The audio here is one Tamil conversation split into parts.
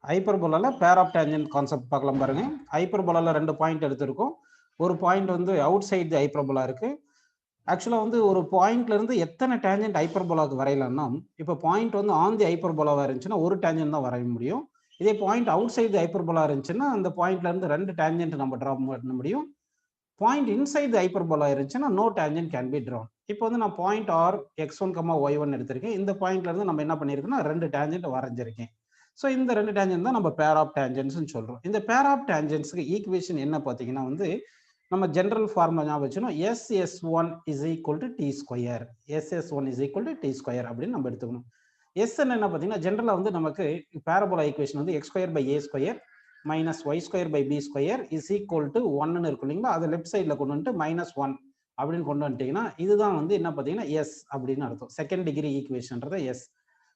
ஹைப்பர்போலால பேர் ஆஃப் டேஞ்சன்ட் கான்செப்ட் பார்க்கலாம் பாருங்க. ஹைப்பர்போலால 2 பாயிண்ட் எடுத்திருக்கோம். ஒரு பாயிண்ட் வந்து அவுட் சைடு தி ஹைப்பர்போலா இருக்கு. ஆக்சுவலா வந்து ஒரு பாயிண்ட்ல இருந்து எத்தனை டேஞ்சன்ட் ஹைப்பர்போலாக்கு வரையலாம்னா, இப்போ பாயிண்ட் வந்து ஆன் தி ஹைப்பர்போலாவா இருந்துச்சுன்னா ஒரு டேஞ்சன்ட் தான் வரைய முடியும். இதே பாயிண்ட் அவுட் சைடு தி ஹைப்பர்போலா இருந்துச்சுன்னா அந்த பாயிண்ட்ல இருந்து 2 டேஞ்சன்ட் நம்ம டிரா பண்ண முடியும். பாயிண்ட் இன்சைட் தி ஹைப்பர்போலா இருந்துச்சுன்னா no tangent can be drawn. இப்போ வந்து நான் பாயிண்ட் ஆர் x1, y1 எடுத்திருக்கேன். இந்த பாயிண்ட்ல இருந்து நம்ம என்ன பண்ணியிருக்கோம்னா 2 டேஞ்சன்ட் வரைஞ்சிருக்கேன். ஸோ இந்த 2 டேஞ்சன்ட் தான் நம்ம பேர் ஆஃப் டேஞ்சன்ட்ஸ்னு சொல்றோம். இந்த பேர் ஆஃப் டேஞ்சன்ட்ஸ்க்கு ஈக்குவேஷன் என்ன பார்த்தீங்கன்னா வந்து நம்ம ஜெனரல் ஃபார்முலா ஞாபகம் வச்சுக்கணும். SS1 is equal to t square. SS1 is equal to t square அப்படின்னு நம்ம எடுத்துக்கணும். எஸ் என்ன பார்த்தீங்கன்னா ஜெனரலா வந்து நமக்கு பேரபோலா ஈக்குவேஷன் வந்து x square by a square minus y square by b square is equal to 1ன்னு இருக்கும் இல்லைங்களா? அதை லெஃப்ட் சைடில் கொண்டு வந்துட்டு -1 அப்படின்னு கொண்டு வந்துட்டீங்கன்னா இதுதான் வந்து என்ன பார்த்தீங்கன்னா எஸ் அப்படின்னு அர்த்தம். செகண்ட் டிகிரி ஈக்குவேஷன்றத எஸ்.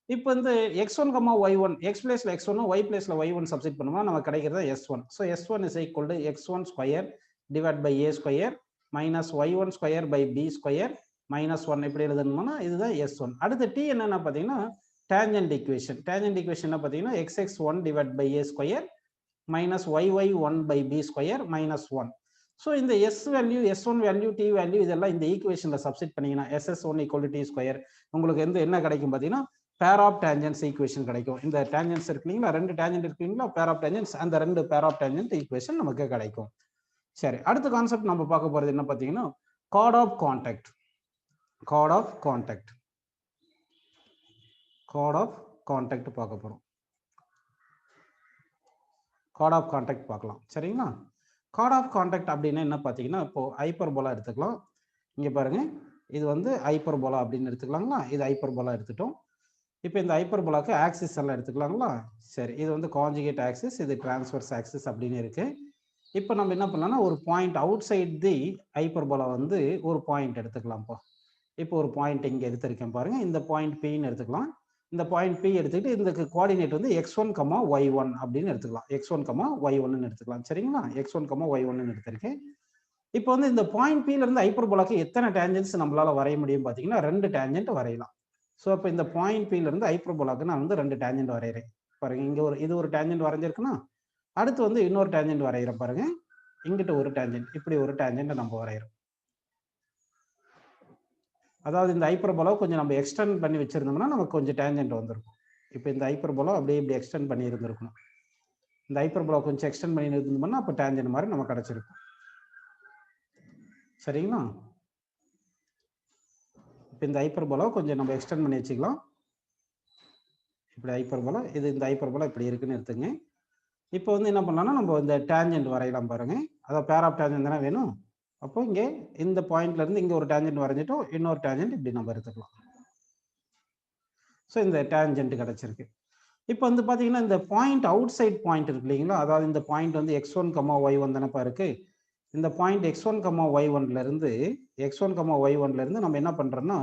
இப்போ வந்து x1, y1 x பிளேஸ்ல x1 y பிளேஸ்ல y1 சப்ஸ்டிட் பண்ணுவோம் நமக்கு கிடைக்கிறது s1. So s1 is equal to x1 square divide by a square minus y1 square by b square -1 இப்படி எழுதணும்னா இதுதான் s1. அடுத்து t என்னன்னா பார்த்தீங்கன்னா டேஞ்சன்ட் ஈக்குவேஷன். டேஞ்சன்ட் ஈக்குவேஷன் என்ன பார்த்தீங்கன்னா xx1 divide by a square minus yy1 by b square minus 1. So இந்த s value s1 value t value இதெல்லாம் இந்த ஈக்குவேஷன்ல சப்ஸ்டிட் பண்ணீங்கன்னா ss1 equal to t square உங்களுக்கு என்ன கிடைக்கும் பார்த்தீங்கன்னா பேர் ஆஃப் டேஞ்சன்ட்ஸ் ஈக்குவேஷன் கிடைக்கும். இந்த டேஞ்சன்ட்ஸ் இருக்கு இல்லைங்களா, 2 டேஞ்சன்ட் இருக்கு இல்லைங்களா, பேர் ஆஃப் டேஞ்சன்ட்ஸ், அந்த 2 பேர் ஆஃப் டேஞ்சன்ட் ஈக்குவேஷன் நமக்கு கிடைக்கும். சரி, அடுத்த கான்செப்ட் நம்ம பார்க்க போறது என்ன பார்த்தீங்கன்னா chord of contact. Chord of contact chord of contact பார்க்க போறோம். கார்ட் ஆஃப் கான்டாக்ட் பார்க்கலாம். சரிங்களா? கார்ட் ஆஃப் கான்டாக்ட் அப்படின்னா என்ன பார்த்தீங்கன்னா இப்போ ஹைப்பர்போலா எடுத்துக்கலாம். இங்கே பாருங்க, இது வந்து ஹைப்பர்போலா அப்படின்னு எடுத்துக்கலாங்களா? இது ஹைப்பர்போலா எடுத்துட்டோம். இப்போ இந்த ஹைப்பர்போலாக்கு ஆக்சிஸ் எல்லாம் எடுத்துக்கலாங்களா? சரி, இது வந்து கான்ஜுகேட் ஆக்சிஸ், இது டிரான்ஸ்வர்ஸ் ஆக்சிஸ் அப்படின்னு இருக்கு. இப்போ நம்ம என்ன பண்ணலாம்னா ஒரு point outside the hyperbola வந்து ஒரு பாயிண்ட் எடுத்துக்கலாம்ப்பா. இப்போ ஒரு பாயிண்ட் இங்கே எடுத்திருக்கேன் பாருங்க, இந்த பாயிண்ட் பின்னு எடுத்துக்கலாம். இந்த பாயிண்ட் பி எடுத்துக்கிட்டு இந்த கோஆர்டினேட் வந்து x1, y1 அப்படின்னு எடுத்துக்கலாம். x1, y1 எடுத்துக்கலாம். சரிங்களா? x1, y1 எடுத்திருக்கேன். இப்போ வந்து இந்த பாயிண்ட் பில இருந்து ஹைப்பர்போலாக்கு எத்தனை டேஞ்சன்ட்ஸ் நம்மளால வரைய முடியும் பார்த்தீங்கன்னா 2 டேஞ்சன்ட் வரையலாம். ஸோ இப்போ இந்த பாயிண்ட் பில இருந்து ஹைப்பர்போலாக்கு நான் வந்து 2 டேஞ்சன்ட் வரைகிறேன். பாருங்க, இங்க இது ஒரு டேஞ்சன்ட் வரைஞ்சிருக்குன்னா அடுத்து வந்து இன்னொரு டேஞ்சன்ட் வரைகிறேன் பாருங்க. இங்கிட்ட ஒரு டேஞ்சன்ட், இப்படி ஒரு டேஞ்சன்ட் நம்ம வரைகிறோம். அதாவது இந்த ஹைப்பர்போலா கொஞ்சம் நம்ம எக்ஸ்டெண்ட் பண்ணி வச்சிருந்தோம்னா நமக்கு கொஞ்சம் டேஞ்சன்ட் வந்திருக்கும். இப்போ இந்த ஹைப்பர்போலா அப்படியே இப்படி எக்ஸ்டெண்ட் பண்ணி இருந்திருக்கணும். இந்த ஹைப்பர்போலா கொஞ்சம் எக்ஸ்டெண்ட் பண்ணி இருந்தோம்னா அப்போ டேஞ்சன்ட் மாதிரி நமக்கு கிடைச்சிருக்கும். சரிங்களா? இப்போ இந்த ஹைப்பர்போலா கொஞ்சம் நம்ம எக்ஸ்டெண்ட் பண்ணி வச்சுக்கலாம். இப்படி ஹைப்பர்போலா, இது இந்த ஹைப்பர்போலா இப்படி இருக்குன்னு எடுத்துங்க. இப்போ வந்து என்ன பண்ணலாம்னா நம்ம இந்த டேஞ்சன்ட் வரையலாம் பாருங்க. அதாவது பேர் ஆஃப் டேஞ்சன்ட் தானே வேணும். அப்போ இங்கே இந்த பாயிண்ட்ல இருந்து இங்க ஒரு டேஞ்சன்ட் வரைஞ்சிட்டோம், இன்னொரு டேஞ்சன்ட் இப்படி நம்ம எடுத்துக்கலாம். ஸோ இந்த டேஞ்சன்ட் கிடைச்சிருக்கு. இப்போ வந்து பார்த்தீங்கன்னா இந்த பாயிண்ட் அவுட் சைட் பாயிண்ட் இருக்கு இல்லைங்களா, அதாவது இந்த பாயிண்ட் வந்து x1, y1 தானப்பா இருக்கு. இந்த பாயிண்ட் x1, y1ல இருந்து நம்ம என்ன பண்றோம்னா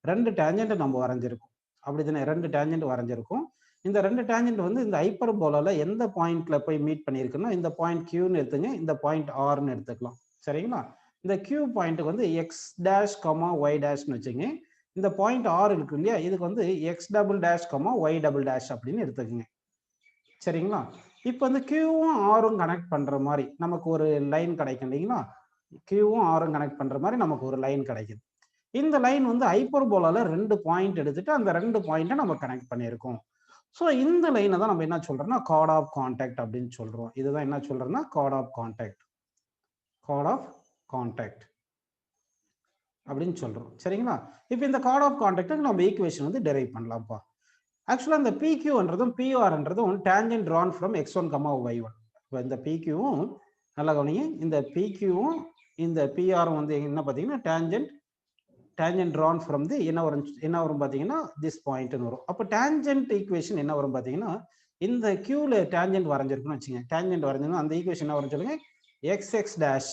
2 டேஞ்சன்ட் நம்ம வரைஞ்சிருக்கோம். அப்படிதானே? 2 டேஞ்சன்ட் வரைஞ்சிருக்கோம். இந்த 2 டேஞ்சன்ட் வந்து இந்த ஹைப்பர்போலால எந்த பாயிண்ட்ல போய் மீட் பண்ணியிருக்குன்னா இந்த பாயிண்ட் Qன்னு எடுத்துங்க, இந்த பாயிண்ட் Rன்னு எடுத்துக்கலாம். சரிங்களா? இந்த Q பாயிண்ட்டுக்கு வந்து x டேஷ், y டேஷ்னு வச்சுங்க. இந்த பாயிண்ட் R இருக்கு இல்லையா, இதுக்கு வந்து x double dash, y double dash அப்படின்னு எடுத்துக்கங்க. சரிங்களா? இப்போ வந்து Qவும் Rவும் கனெக்ட் பண்ற மாதிரி நமக்கு ஒரு லைன் கிடைக்கும் இல்லைங்களா? Qவும் Rவும் கனெக்ட் பண்ற மாதிரி நமக்கு ஒரு லைன் கிடைக்குது. இந்த லைன் வந்து ஹைப்பர்போலால 2 பாயிண்ட் எடுத்துட்டு அந்த 2 பாயிண்ட்டை நம்ம கனெக்ட் பண்ணியிருக்கோம். ஸோ இந்த லைனை தான் நம்ம என்ன சொல்றோம்னா கார்ட் ஆஃப் கான்டாக்ட் அப்படின்னு சொல்றோம். இதுதான் என்ன சொல்றோம்னா chord of contact. Chord of contact அப்படின்னு சொல்றோம். சரிங்களா? இப்போ இந்த கார்ட் ஆஃப் கான்டாக்ட்டுக்கு நம்ம ஈக்குவேஷன் வந்து டெரைவ் பண்ணலாம்ப்பா. ஆக்சுவலா இந்த PQன்றதும் PRன்றதும் tangent drawn from x1, y1. இப்போ இந்த PQவும் நல்லா கவனிங்க, இந்த PQவும் இந்த PRவும் வந்து என்ன பார்த்தீங்கன்னா டேஞ்சன்ட் drawn from the என்ன வரும் பார்த்தீங்கன்னா this பாயிண்ட்னு வரும். அப்போ டேஞ்சன்ட் ஈக்குவேஷன் என்ன வரும் பார்த்தீங்கன்னா இந்த Qல டேஞ்சன்ட் வரைஞ்சிருக்குன்னு வச்சுங்க. டேஞ்சன்ட் வரைஞ்சோம்னா அந்த ஈக்குவேஷன் என்ன வரும் சொல்லுங்க, xx dash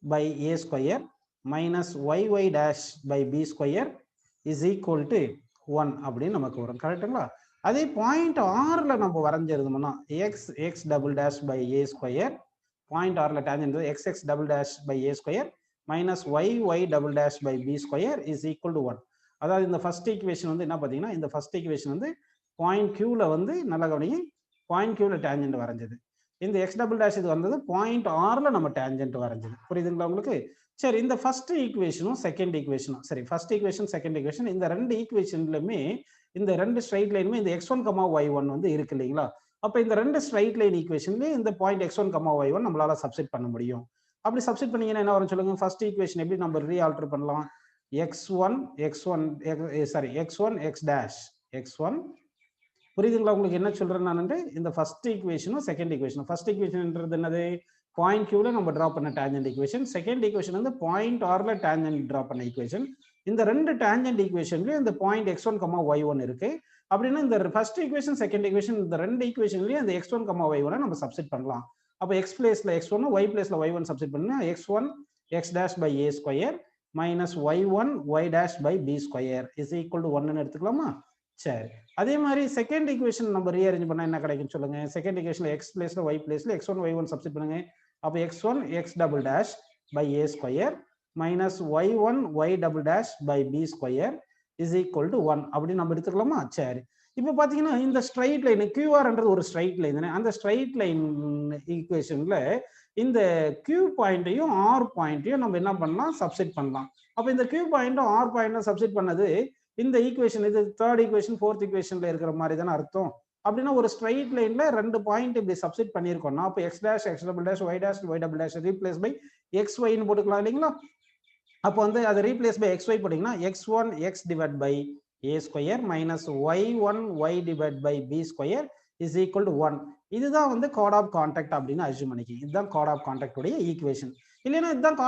by a square minus yy dash by b square is equal to 1 அப்படின்னு நமக்கு வரும். கரெக்டுங்களா? அதே பாயிண்ட் ஆர்ல நம்ம வரைஞ்சிருந்தோம்னா x double dash by a square, point ஆர்ல tangent x double dash by a square minus y double dash by b square is equal to 1. அதாவது இந்த ஃபர்ஸ்ட் ஈக்குவேஷன் வந்து என்ன பார்த்தீங்கன்னா இந்த ஃபர்ஸ்ட் ஈக்குவேஷன் வந்து பாயிண்ட் Qல வந்து நல்லா கவனிங்க, பாயிண்ட் கியூல டேஞ்சன்ட் வரைஞ்சது. இந்த எக்ஸ் டபுள் டேஷ் இது வந்தது பாயிண்ட் ஆர்ல நம்ம டேஞ்சன்ட் வரைஞ்சது. புரியுதுங்களா உங்களுக்கு? சரி, இந்த ஃபர்ஸ்ட் ஈக்குவேஷனும் செகண்ட் ஈக்குவேஷனும், சரி ஃபர்ஸ்ட் ஈக்குவேஷன் செகண்ட் ஈக்குவேஷன், இந்த ரெண்டு ஈக்குவேஷன்லயுமே இந்த ரெண்டு ஸ்ட்ரைட் லைனுமே இந்த x1, y1 வந்து இருக்கு இல்லைங்களா? அப்ப இந்த ரெண்டு ஸ்ட்ரைட் லைன் ஈக்குவேஷன்லயும் இந்த பாயிண்ட் x1, y1 நம்மளால சப்ஸ்டிட் பண்ண முடியும். அப்படி சப்ஸ்டிட் பண்ணீங்கன்னா என்ன வரும் சொல்லுங்க? ஃபர்ஸ்ட் ஈக்குவேஷன் எப்படி நம்ம ரீஆல்டர் பண்ணலாம்? x1 x dash x1. புரியுதுங்களா உங்களுக்கு என்ன சொல்றேன் நான்? இந்த ஃபர்ஸ்ட் ஈக்குவேஷனும் செகண்ட் ஈக்குவேஷனும், ஃபர்ஸ்ட் ஈக்குவேஷன்ன்றது என்னது? பாயிண்ட் கியூல நம்ம டிரா பண்ண டேஞ்சன்ட் ஈக்குவேஷன். செகண்ட் ஈக்குவேஷன் வந்து பாயிண்ட் ஆர்ல டேஞ்சன்ட் டிரா பண்ண ஈக்குவேஷன். இந்த ரெண்டு டேஞ்சன்ட் ஈக்குவேஷன்லயும் இந்த பாயிண்ட் x1, y1 இருக்கு. அப்படின்னா இந்த ஃபர்ஸ்ட் ஈக்குவேஷன் செகண்ட் ஈக்குவேஷன் இந்த ரெண்டு ஈக்குவேஷன்லயும் இந்த x1, y1 நம்ம சப்ஸ்டிட் பண்ணலாம். அப்ப x பிளேஸ்ல x1 y பிளேஸ்ல y1 சப்ஸ்டிட் பண்ணா x1 x dash by a square minus y1 y dash by b square is equal to 1 எடுத்துக்கலாமா? சரி, அதே மாதிரி செகண்ட் ஈக்குவேஷன் நம்ம ரீஅரேஞ்ச் பண்ணா என்ன கிடைக்கும் சொல்லுங்க? செகண்ட் ஈக்குவேஷன்ல x பிளேஸ்ல y பிளேஸ்ல x1 y1 சப்ஸ்டிட் பண்ணுங்க. அப்ப x1 x double dash by a square minus y1 y double dash by b square is equal to 1 அப்படி நம்ம எடுத்துக்கலாமா? சரி, இப்போ பாத்தீங்கன்னா இந்த ஸ்ட்ரைட் லைன் QR ஒரு ஸ்ட்ரைட் லைன் தானே. அந்த ஸ்ட்ரைட் லைன் ஈக்குவேஷன்ல இந்த Q பாயிண்ட்டையும் R பாயிண்ட்டையும் நம்ம என்ன பண்ணலாம்? சப்ஸ்டிட் பண்ணலாம். அப்ப இந்த Q பாயிண்ட்டும் R பாயிண்ட்டும் சப்ஸ்டிட் பண்ணது இந்த ஈக்குவேஷன், இது தேர்ட் ஈக்குவேஷன் ஃபோர்த் ஈக்குவேஷன்ல இருக்கிற மாதிரி தானே அர்த்தம். அப்படின்னா ஒரு ஸ்ட்ரைட் லைன்ல ரெண்டு பாயிண்ட் இப்படி சப்ஸ்டிட் பண்ணியிருக்கோம்னா அப்போ x dash x double dash y dash y double dash replace by xy ன்னு போட்டுக்கலாம் இல்லைங்களா? அப்போ வந்து அதை ரீப்ளேஸ் பை xy போட்டீங்கன்னா x1 x divide by a square minus y1 y divide by b square is equal to 1. இதுதான் வந்து கார்ட் ஆஃப் கான்டாக்ட் அப்படின்னு அஸ்யூம் பண்ணிக்கிங்க. இதுதான் கார்ட் ஆஃப் கான்டாக்ட் உடைய ஈக்குவேஷன். இல்லைன்னா இதுதான்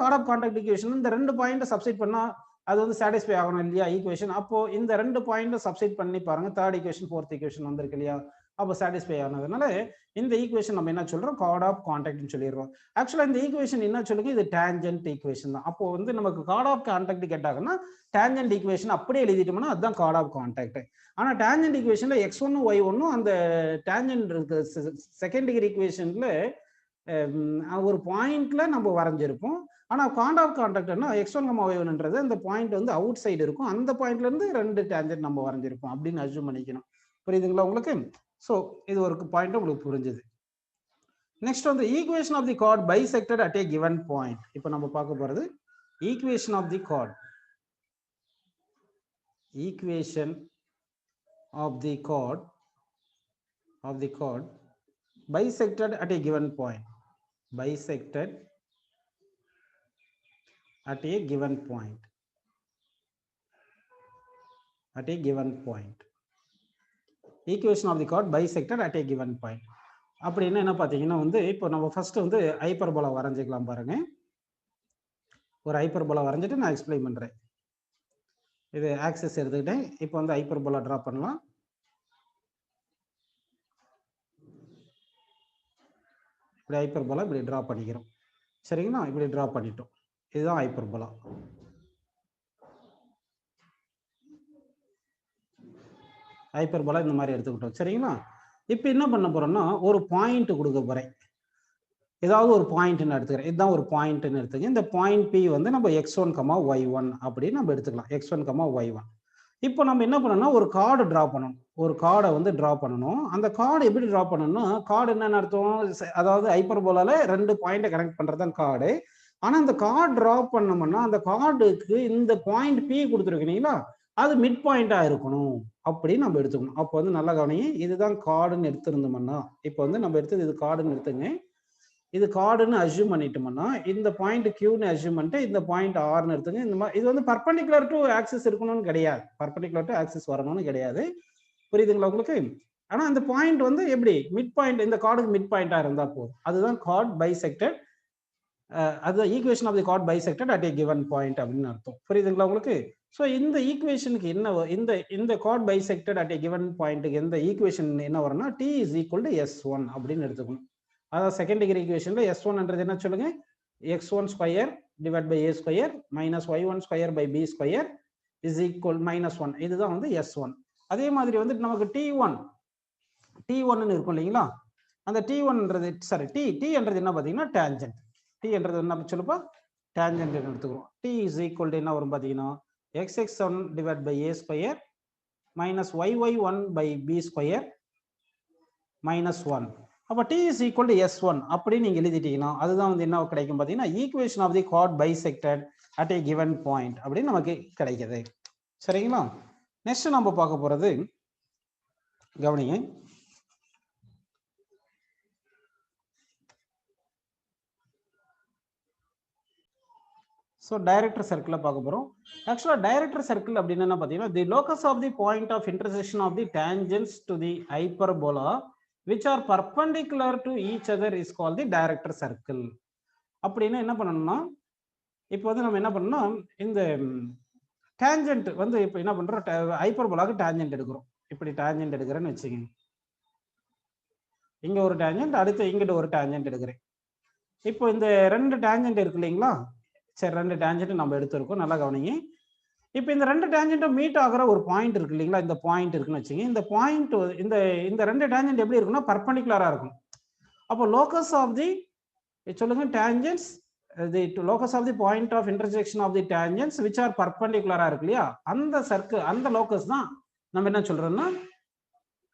கார்ட் ஆஃப் கான்டாக்ட் ஈக்குவேஷன். இந்த ரெண்டு பாயிண்ட் சப்ஸ்டிட் பண்ணா அது வந்து சாட்டிஸ்ஃபை ஆகணும் இல்லையா ஈக்குவேஷன்? அப்போ இந்த ரெண்டு பாயிண்ட் சப்ஸ்டிட் பண்ணி பாருங்க, தேர்ட் ஈக்குவேஷன் ஃபோர்த் ஈக்குவேஷன் வந்திருக்கு இல்லையா? அப்போ சாட்டிஸ்ஃபை ஆனதுனால இந்த ஈக்குவேஷன் நம்ம என்ன சொல்றோம்? கார்ட் ஆஃப் கான்டாக்ட்னு சொல்லிடுறோம். ஆக்சுவலா இந்த ஈக்குவேஷன் என்ன சொல்லுங்க? இது டேஞ்சன்ட் ஈக்குவேஷன் தான். அப்போ வந்து நமக்கு கார்ட் ஆஃப் கான்டாக்ட் கேட்டாங்கன்னா டேஞ்சன்ட் ஈக்குவேஷன் அப்படியே எழுதிட்டோம்னா அதுதான் கார்ட் ஆஃப் கான்டாக்ட். ஆனா டேஞ்சன்ட் ஈக்குவேஷன்ல x1 y1 அந்த டேஞ்சன்ட் இருக்கு செகண்ட் டிகிரி ஈக்குவேஷன்ல ஒரு பாயிண்ட்ல நம்ம வரைஞ்சிருப்போம். ஆனா கார்ட் ஆஃப் கான்டாக்ட்னா x1, y1ன்றது அந்த பாயிண்ட் வந்து அவுட் சைடு இருக்கும். அந்த பாயிண்ட்ல இருந்து ரெண்டு டேஞ்சன்ட் நம்ம வரைஞ்சிருப்போம் அப்படின்னு அஸ்யூம் பண்ணிக்கணும். புரியுதுங்களா உங்களுக்கு? சோ இது ஒரு பாயிண்ட் உங்களுக்கு புரிஞ்சது. நெக்ஸ்ட் வந்து equation of the chord bisected at a given point. இப்போ நம்ம பார்க்க போறது equation of the chord. Equation of the chord bisected at a given point. Bisected at a given point. At a given point. Equation of the chord bisected at a given point. அப்படின்னா என்ன பார்த்தீங்கன்னா வந்து இப்போ நம்ம ஃபர்ஸ்ட் வந்து ஹைப்பர்போலா வரைஞ்சிக்கலாம் பாருங்க. ஒரு ஹைப்பர்போலா வரைஞ்சிட்டு நான் எக்ஸ்பிளைன் பண்றேன். இது ஆக்சிஸ் எடுத்துக்கிட்டேன். இப்போ வந்து ஹைப்பர்போலா டிரா பண்ணலாம். இப்படி ஹைப்பர்போலா இப்படி டிரா பண்ணிக்கிறோம். சரிங்களா? இப்படி டிரா பண்ணிட்டோம். இதுதான் ஹைப்பர்போலா. ஹைப்பர்போலா இந்த மாதிரி எடுத்துக்கிட்டோம். சரிங்களா? இப்போ என்ன பண்ண போறோம்னா ஒரு பாயிண்ட் கொடுக்க போறேன். ஏதாவது ஒரு பாயிண்ட்னு எடுத்துக்கிறேன். இதுதான் ஒரு பாயிண்ட்னு எடுத்துக்க. இந்த பாயிண்ட் P வந்து நம்ம x1, y1 அப்படின்னு நம்ம எடுத்துக்கலாம். x1, y1. இப்போ நம்ம என்ன பண்ணணும்னா ஒரு கார்டு டிரா பண்ணணும். ஒரு கார்டை வந்து டிரா பண்ணணும். அந்த கார்டு எப்படி டிரா பண்ணணும்னா கார்டு என்னன்னு அர்த்தம்? அதாவது ஹைப்பர்போலால ரெண்டு பாயிண்டை கனெக்ட் பண்றதுதான் கார்டு. ஆனா அந்த கார்டு டிரா பண்ணோம்னா அந்த கார்டுக்கு இந்த பாயிண்ட் P கொடுத்துருக்கீங்களா அது மிட் பாயிண்டா இருக்கணும் அப்படின்னு நம்ம எடுத்துக்கணும். அப்போ வந்து நல்ல கவனிங்க, இதுதான் கார்டுன்னு எடுத்திருந்தோம்னா இப்போ வந்து நம்ம எடுத்தது இது கார்டுன்னு எடுத்துங்க. இது கார்டுன்னு அஸ்யூம் பண்ணிட்டோம்னா இந்த பாயிண்ட் Qன்னு அஸ்யூம் பண்ணிட்டு இந்த பாயிண்ட் Rன்னு எடுத்துங்க. இந்த மாதிரி இது வந்து பர்பெண்டிகுலர் டு ஆக்சிஸ் இருக்கணும்னு கிடையாது. பர்பெண்டிகுலர் டு ஆக்சிஸ் வரணும்னு கிடையாது. புரியுதுங்களா உங்களுக்கு? ஆனா அந்த பாயிண்ட் வந்து எப்படி மிட் பாயிண்ட், இந்த கார்டுக்கு மிட் பாயிண்டா இருந்தா போதும். அதுதான் கார்ட் பைசெக்டட். அது equation of the chord bisected at a given point அப்படின்னு அர்த்தம். புரியுதுங்களா உங்களுக்கு? ஸோ இந்த ஈக்குவேஷனுக்கு என்ன இந்த chord bisected at a given பாயிண்ட்டுக்கு எந்த ஈக்குவேஷன் என்ன வரும்னா T is equal to S1 அப்படின்னு எடுத்துக்கணும். அதாவது செகண்ட் டிகிரி ஈக்குவேஷன்ல S1ன்றது என்ன சொல்லுங்க? x1 square divide by a square minus y1 square by b square is equal -1. இதுதான் வந்து S1. அதே மாதிரி வந்து நமக்கு T1ன்னு இருக்கும் இல்லைங்களா? அந்த T1ன்றது சாரி T என்றது என்ன பார்த்தீங்கன்னா டேஞ்சன்ட். T என்றது என்ன சொல்லுப்பா? டேஞ்சன்ட் எடுத்துக்கிறோம். T இஸ் ஈக்குவல் டு என்ன வரும் பார்த்தீங்கன்னா x(x1) divide by a square minus y(y1) by b square -1. அப்போ t is equal to s1 அப்படி நீங்க எழுதிட்டீங்கன்னா அதுதான் வந்து என்ன கிடைக்கும் பார்த்தீங்கன்னா equation of the chord bisected at a given point அப்படின்னு நமக்கு கிடைக்குது. சரிங்களா? நெக்ஸ்ட் நம்ம பார்க்க போறது கவனிங்க. ஸோ டைரக்டர் சர்க்கிளை பார்க்க போகிறோம். ஆக்சுவலாக டைரக்டர் சர்க்கிள் அப்படின்னு என்ன பார்த்தீங்கன்னா the locus of the point of intersection of the tangents to the hyperbola which are perpendicular to each other is called the director circle. அப்படின்னா என்ன பண்ணணும்னா இப்போ வந்து நம்ம என்ன பண்ணணும் இந்த டேஞ்சன்ட் வந்து இப்போ என்ன பண்றோம் ஹைப்பர்போலாக்கு டேஞ்சன்ட் எடுக்கிறோம். இப்படி டேஞ்சன்ட் எடுக்கிறேன்னு வச்சுக்கோங்க. இங்க ஒரு டேஞ்சன்ட் அடுத்து இங்கிட்ட ஒரு டேஞ்சன்ட் எடுக்கிறேன். இப்போ இந்த ரெண்டு டேஞ்சன்ட் இருக்கு இல்லைங்களா? சரி, ரெண்டு டேஞ்சன்ட் நம்ம எடுத்துருக்கோம். நல்லா கவனிங்க. இப்போ இந்த ரெண்டு டேஞ்சன்ட்டும் மீட் ஆகிற ஒரு பாயிண்ட் இருக்கு இல்லைங்களா? இந்த பாயிண்ட் இருக்குன்னு வச்சுங்க. இந்த பாயிண்ட் இந்த ரெண்டு டேஞ்சன்ட் எப்படி இருக்குன்னா பர்பெண்டிகுலரா இருக்கும். அப்போ லோக்கஸ் ஆஃப் தி சொல்லுங்க tangents the locus of the point of intersection of the tangents which are பர்பெண்டிகுலரா இருக்கு இல்லையா? அந்த சர்க்கிள் அந்த லோக்கஸ் தான் நம்ம என்ன சொல்றோம்னா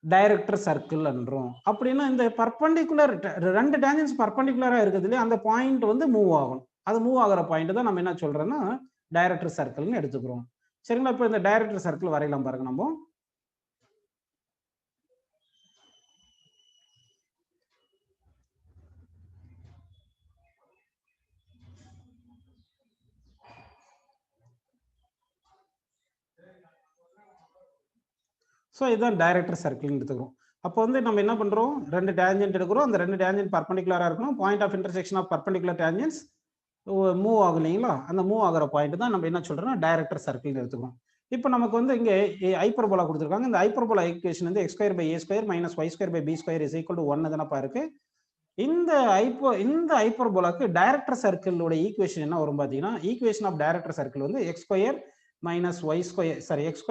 டைரக்டர் சர்க்கிள் என்றோம். அப்படின்னா இந்த பர்பெண்டிகுலர் ரெண்டு டேஞ்சன்ஸ் பர்பெண்டிகுலரா இருக்குது இல்லையா? அந்த பாயிண்ட் வந்து மூவ் ஆகும். அது மூவ் ஆகிற பாயிண்ட் தான் நம்ம என்ன சொல்றோம்னா டைரக்டர் சர்க்கிள்னு எடுத்துக்கிறோம். சரிங்களா? இப்போ இந்த டைரக்டர் சர்க்கிள் வரையலாம் பாருங்க. நம்ம ஸோ இதுதான் டைரக்டர் சர்க்கிள்னு எடுத்துக்கிறோம். அப்போ வந்து நம்ம என்ன பண்றோம் ரெண்டு டேஞ்சன்ட் எடுக்கிறோம். அந்த ரெண்டு டேஞ்சன்ட் பர்பெண்டிகுலரா இருக்கணும். Point of intersection of perpendicular tangents move ஆகும் இல்லைங்களா? அந்த மூவ் ஆகிற பாயிண்ட் தான் நம்ம என்ன சொல்றோம்னா டைரக்டர் சர்க்கிள் எடுத்துக்கிறோம். இப்போ நமக்கு வந்து இங்கே ஹைப்பர்போலா கொடுத்துருக்காங்க. இந்த ஹைப்பர்போலா ஈக்குவேஷன் வந்து x² / a² - y² / b² = 1 தானப்பா இருக்கு. இந்த ஹைப்பர்போலாக்கு டைரக்டர் சர்க்கிளோட ஈக்குவேஷன் என்ன வரும் பார்த்தீங்கன்னா ஈக்குவேஷன் ஆஃப் டைரக்டர் சர்க்கிள் வந்து x² - y² x²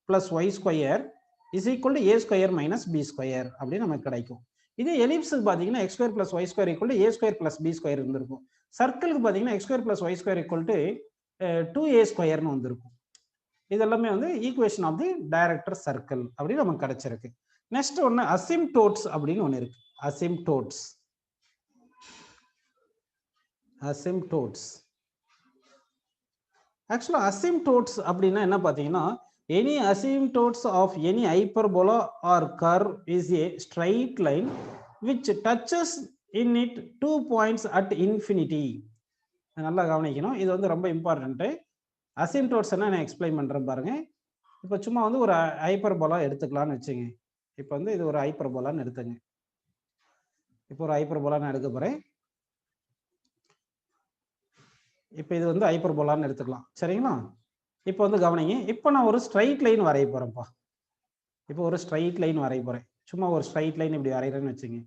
+ y² = a² - b² அப்படின்னு நமக்கு கிடைக்கும். இதே எலிப்ஸுக்கு பார்த்தீங்கன்னா x² + y² = a² + b² இருந்திருக்கும். சர்க்கிளுக்கு பார்த்தீங்கன்னா x² + y² = 2a² வந்திருக்கும். இதெல்லாமே வந்து equation of the director circle அப்படின்னு நமக்கு கிடைச்சிருக்கு. நெக்ஸ்ட் ஒன்று அசிம்டோட்ஸ் அப்படின்னு ஒன்று இருக்கு. அசிம்டோட்ஸ் ஆக்சுவலா அசிம்டோட்ஸ் அப்படின்னா என்ன பார்த்தீங்கன்னா any asymptotes of any hyperbola or curve is a straight line which touches in it 2 points at infinity. நல்லா கவனிக்கணும். இது வந்து ரொம்ப இம்பார்ட்டன்ட். அசிம்டோட்ஸ் என்ன நான் எக்ஸ்பிளைன் பண்றேன் பாருங்க. இப்போ சும்மா வந்து ஒரு ஹைப்பர்போலா எடுத்துக்கலாம்னு வச்சுங்க. இப்போ வந்து இது ஒரு ஹைப்பர்போலான்னு எடுத்துங்க. இப்போ ஒரு ஹைப்பர்போலா நான் எடுக்க போறேன். இப்போ இது வந்து ஹைப்பர்போலான்னு எடுத்துக்கலாம். சரிங்களா? இப்போ வந்து கவனிங்க. இப்போ நான் ஒரு ஸ்ட்ரைட் லைன் வரைய போறேன்ப்பா. இப்போ ஒரு ஸ்ட்ரைட் லைன் வரைய போறேன். சும்மா ஒரு ஸ்ட்ரைட் லைன் இப்படி வரைகிறேன்னு வச்சுங்க.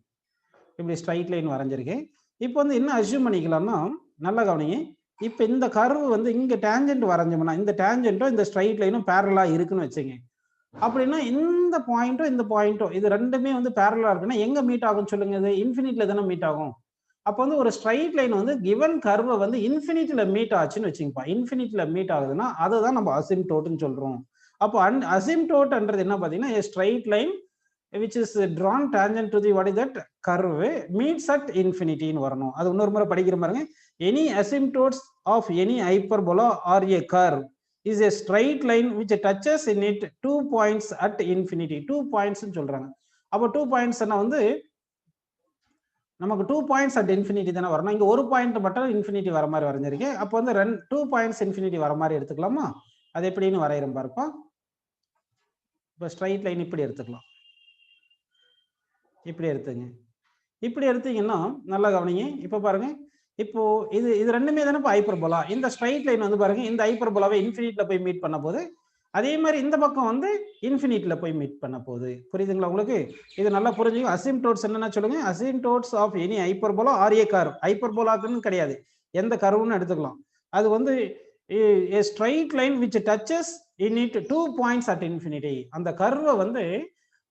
இப்படி ஸ்ட்ரைட் லைன் வரைஞ்சிருக்கேன். இப்போ வந்து என்ன அஸ்யூம் பண்ணிக்கலாம்னா நல்லா கவனிங்க. இப்போ இந்த கர்வ் வந்து இங்க டேஞ்சன்ட் வரைஞ்சோம்னா இந்த டேஞ்சன்ட்டும் இந்த ஸ்ட்ரைட் லைனும் பேரலா இருக்குன்னு வச்சுங்க. அப்படின்னா இந்த பாயிண்ட்டும் இது ரெண்டுமே வந்து பேரலா இருக்குன்னா எங்க மீட் ஆகும் சொல்லுங்க? இது இன்ஃபினிட்ல தானே மீட் ஆகும். அப்போ வந்து ஒரு ஸ்ட்ரைட் லைன் வந்து கிவன் கர்வை வந்து இன்ஃபினிட்ல மீட் ஆச்சுன்னு வச்சுங்கப்பா. இன்ஃபினிட்ல மீட் ஆகுதுன்னா அதுதான் நம்ம அசிம்டோட்னு சொல்றோம். அப்போ அசிம்டோட்ன்றது என்ன பார்த்தீங்கன்னா a straight line which is drawn tangent to the what is that curve meets at infinity ன்னு வரணும். அது இன்னொரு முறை படிக்கிற பாருங்க. any asymptotes of any hyperbola or a curve is a straight line which touches in it 2 points at infinity. 2 points ன்னு சொல்றாங்க. அப்போ 2 points என்ன வந்து நமக்கு 2 points at infinity தானே வரணும். இங்க ஒரு பாயிண்ட் மட்டும் இன்ஃபினிட்டி வர மாதிரி வரைஞ்சிருக்கேன். அப்போ வந்து 2 points இன்ஃபினிட்டி வர மாதிரி எடுத்துக்கலாமா? அது எப்படின்னு வரைகிறேன் பாருப்பா. இப்போ ஸ்ட்ரைட் லைன் இப்படி எடுத்துக்கலாம். இப்படி எடுத்துங்க. இப்படி எடுத்தீங்கன்னா நல்லா கவனிங்க. இப்போ பாருங்க. இப்போ இது ரெண்டுமே தானே இப்போ ஹைப்பர்போலா. இந்த ஸ்ட்ரைட் லைன் வந்து பாருங்க இந்த ஹைப்பர்போலாவை இன்ஃபினிட்ல போய் மீட் பண்ண போது அதே மாதிரி இந்த பக்கம் வந்து இன்ஃபினிட்ல போய் மீட் பண்ண போகுது. புரியுதுங்களா உங்களுக்கு? இது நல்லா புரிஞ்சுங்க. அசிம்டோட்ஸ் என்னன்னா சொல்லுங்க. Asymptotes of any hyperbola are a curve. ஹைப்பர்போலாக்குன்னு கிடையாது, எந்த கர்வ்னு எடுத்துக்கலாம். அது வந்து a straight line which touches in it 2 points at infinity. அந்த கர்வை வந்து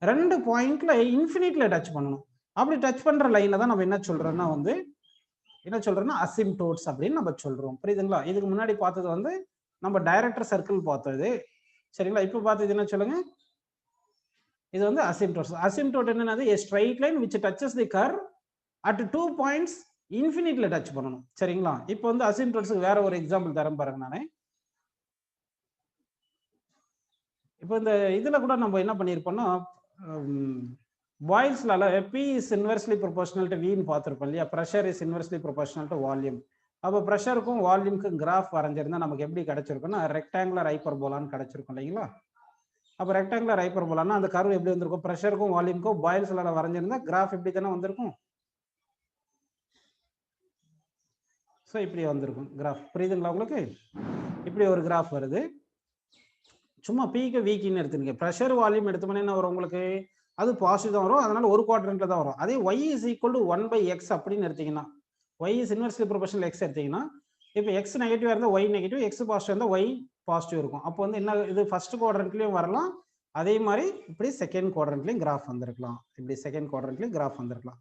2 பாயிண்ட்ல இன்ஃபினிட்ல டச் பண்ணணும். அப்படி டச் பண்ற லைனை தான் நம்ம என்ன சொல்றோம்னா வந்து அசிம்டோட்ஸ் அப்படின்னு நம்ம சொல்றோம். புரியுதுங்களா? இதுக்கு முன்னாடி பார்த்தது வந்து நம்ம டைரக்டர் சர்க்கிள் பார்த்தது. சரிங்களா? இப்போ பார்த்தது என்ன சொல்லுங்க? இது வந்து அசிம்டோட்ஸ். அசிம்டோட் என்னது? a straight line which touches the curve at 2 points infiniteல touch பண்ணணும். சரிங்களா? இப்போ வந்து அசிம்டோட்ஸ்க்கு வேற ஒரு எக்ஸாம்பிள் தரேன் பாருங்க நானே. இப்போ இந்த இதுல கூட நம்ம என்ன பண்ணியிருப்போம்னா பாயில்ஸ் லால P is inversely proportional to V ன்னு பார்த்திருப்போம் இல்லையா? pressure is inversely proportional to volume. அப்போ ப்ரெஷருக்கும் வால்யூமுக்கும் கிராஃப் வரைஞ்சிருந்தா நமக்கு எப்படி கிடைச்சிருக்கும்னா ரெக்டாங்குலர் ஹைப்பர்போலான்னு கிடைச்சிருக்கும் இல்லைங்களா? அப்போ ரெக்டாங்குலர் ஹைப்பர்போலான்னா அந்த கர்வ் எப்படி வந்திருக்கும்? ப்ரெஷருக்கும் வால்யூமுக்கும் பாயில்ஸ் லால வரைஞ்சிருந்தா கிராஃப் இப்படி தானே வந்திருக்கும். ஸோ இப்படி வந்திருக்கும் கிராஃப். புரியுதுங்களா உங்களுக்கு? இப்படி ஒரு கிராஃப் வருது. சும்மா பீக்கு வீக்கின்னு எடுத்துங்க. ப்ரெஷர் வால்யூம் எடுத்தோம்னா என்ன வரும் உங்களுக்கு? அது பாசிட்டிவ் தான் வரும். அதனால ஒரு குவாட்ரண்ட்ல தான் வரும். அதே y is equal to 1/x அப்படின்னு எடுத்தீங்கன்னா, y is inversely proportional x எடுத்தீங்கன்னா, இப்போ x நெகட்டிவா இருந்தா y நெகட்டிவ், x பாசிட்டிவ் இருந்தா y பாசிட்டிவ் இருக்கும். அப்போ வந்து என்ன, இது ஃபர்ஸ்ட் குவாட்ரண்ட்லயும் வரலாம். அதே மாதிரி இப்படி செகண்ட் குவாட்ரண்ட்லயும் கிராஃப் வந்திருக்கலாம். இப்படி செகண்ட் குவாட்ரண்ட்லயும் கிராஃப் வந்திருக்கலாம்.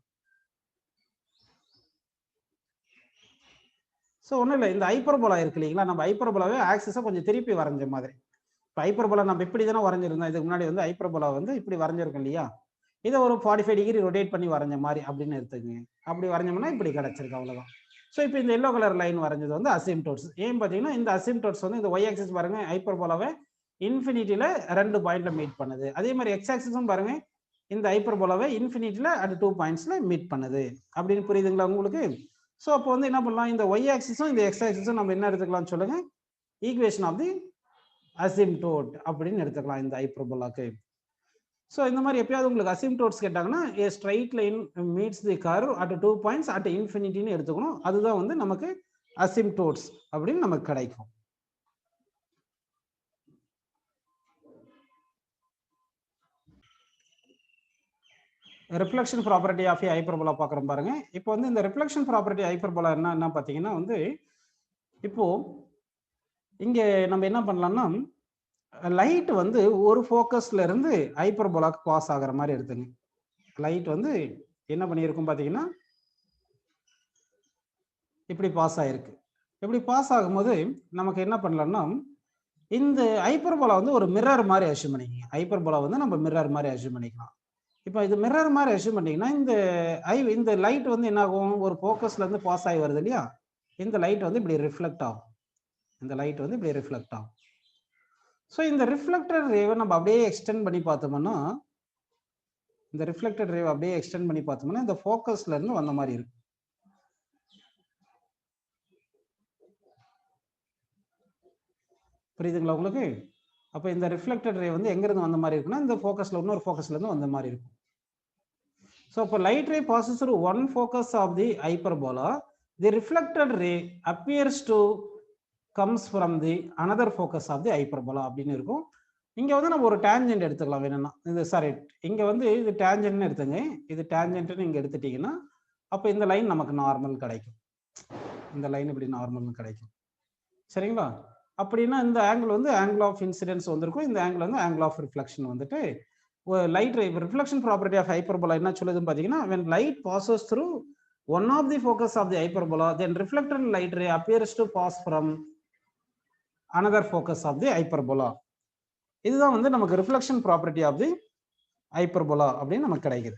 ஸோ ஒன்றும் இல்லை, இந்த ஹைப்பர்போலா இருக்கு இல்லைங்களா? நம்ம ஹைப்பர்போலாவே ஆக்சிஸை கொஞ்சம் திருப்பி வரைஞ்ச மாதிரி. இப்போ ஹைப்பர்போலா நம்ம இப்படி தானே வரைஞ்சிருந்தோம். இதுக்கு முன்னாடி வந்து ஹைப்பர்போலா வந்து இப்படி வரைஞ்சிருக்கோம் இல்லையா? இதை ஒரு 45 டிகிரி ரொட்டேட் பண்ணி வரைஞ்ச மாதிரி அப்படின்னு எடுத்துக்கங்க. அப்படி வரைஞ்சோம்னா இப்படி கிடைச்சிருக்கு, அவ்வளோதான். ஸோ இப்போ இந்த எல்லோ கலர் லைன் வரைஞ்சது வந்து அசிம்டோட்ஸ். ஏன் பார்த்தீங்கன்னா இந்த அசிம்டோட்ஸ் வந்து இந்த ஒய் ஆக்சிஸ் பாருங்க, ஹைப்பர்போலாவை இன்ஃபினிட்டியில் 2 பாயிண்ட்ல மீட் பண்ணுது. அதே மாதிரி எக்ஸ் ஆக்சிஸும் பாருங்க, இந்த ஹைப்பர்போலாவை இன்ஃபினிட்டியில் அட் 2 பாயிண்ட்ஸ்ல மீட் பண்ணுது. அப்படின்னு புரியுதுங்களா உங்களுக்கு? ஸோ அப்போ வந்து என்ன பண்ணலாம், இந்த ஒய் ஆக்சிஸும் இந்த எக்ஸ் ஆக்சிஸும் நம்ம என்ன எடுத்துக்கலாம்னு சொல்லுங்க, ஈக்குவேஷன் ஆஃப் தி அசிம்டோட் அப்படின்னு எடுத்துக்கலாம் இந்த ஹைப்பர்போலாக்கு. ஸோ இந்த மாதிரி எப்பயாவது உங்களுக்கு அசிம்டோட்ஸ் கேட்டாங்கன்னா a straight line meets the curve at 2 points at infinity-ன்னு எடுத்துக்கணும். அதுதான் வந்து நமக்கு அசிம்டோட்ஸ் அப்படின்னு நமக்கு கிடைக்கும். ரிஃப்ளெக்ஷன் ப்ராப்பர்ட்டி ஆஃப் ஹைப்பர்போலா பார்க்குறோம் பாருங்க. இப்போ வந்து இந்த ரிஃப்ளெக்ஷன் ப்ராப்பர்ட்டி ஹைப்பர்போலா என்ன பார்த்தீங்கன்னா வந்து, இப்போ இங்கே நம்ம என்ன பண்ணலாம்னா, லைட் வந்து ஒரு ஃபோக்கஸ்ல இருந்து ஹைப்பர்போலாக்கு பாஸ் ஆகிற மாதிரி எடுத்துங்க. லைட் வந்து என்ன பண்ணியிருக்கும் பார்த்தீங்கன்னா இப்படி பாஸ் ஆகிருக்கு. இப்படி பாஸ் ஆகும்போது நமக்கு என்ன பண்ணலாம்னா, இந்த ஹைப்பர்போலா வந்து ஒரு மிரர் மாதிரி அஸ்யூம் பண்ணிக்கங்க. ஹைப்பர்போலா வந்து நம்ம மிரர் மாதிரி அஸ்யூம் பண்ணிக்கலாம். இப்போ இது மிரர் மாதிரி அஸ்யூம் பண்ணிங்கன்னா இந்த லைட் வந்து என்ன ஆகும், ஒரு ஃபோக்கஸ்ல இருந்து பாஸ் ஆகி வருது இல்லையா? இந்த லைட் வந்து இப்படி ரிஃப்ளெக்ட் ஆகும். இந்த லைட் வந்து இப்படி ரிஃப்ளெக்ட் ஆகும். ஸோ இந்த ரிஃப்ளெக்டட் ரேவை நம்ம அப்படியே எக்ஸ்டெண்ட் பண்ணி பார்த்தோம்னா, இந்த ரிஃப்ளெக்டட் ரேவை அப்படியே எக்ஸ்டெண்ட் பண்ணி பார்த்தோம்னா இந்த ஃபோக்கஸ்ல இருந்து வந்த மாதிரி இருக்கு. புரியுதுங்களா உங்களுக்கு? அப்போ இந்த ரிஃப்ளெக்டட் ரே வந்து எங்க இருந்து வந்த மாதிரி இருக்குன்னா, இந்த ஃபோக்கஸ்ல இன்னொரு ஃபோக்கஸ்ல இருந்து வந்த மாதிரி இருக்கும். ஸோ இப்போ light ray passes through one focus of the hyperbola, the reflected ray appears to comes from the another focus of the hyperbola அப்படின்னு இருக்கும். இங்க வந்து நம்ம ஒரு டேஞ்சென்ட் எடுத்துக்கலாம் வேணும்னா. இது சாரி, இங்க வந்து இது டேஞ்சென்ட்னு எடுத்துங்க. இது டேஞ்சென்ட்னு இங்க எடுத்துட்டீங்கன்னா அப்போ இந்த லைன் நமக்கு நார்மல் கிடைக்கும். இந்த லைன் இப்படி நார்மல் கிடைக்கும். சரிங்களா? அப்படின்னா இந்த ஆங்கிள் வந்து ஆங்கிள் ஆஃப் இன்சிடென்ஸ் வந்திருக்கும். இந்த ஆங்கிள் வந்து ஆங்கிள் ஆஃப் ரிஃப்ளெக்ஷன் வந்துட்டு light ray reflection property of hyperbola என்ன சொல்லுதுன்னு பார்த்தீங்கன்னா, when light passes through one of the focus of the hyperbola, then reflected light ray appears to pass from another focus of the hyperbola. இதுதான் வந்து நமக்கு reflection property of the hyperbola அப்படின்னு நமக்கு கிடைக்குது.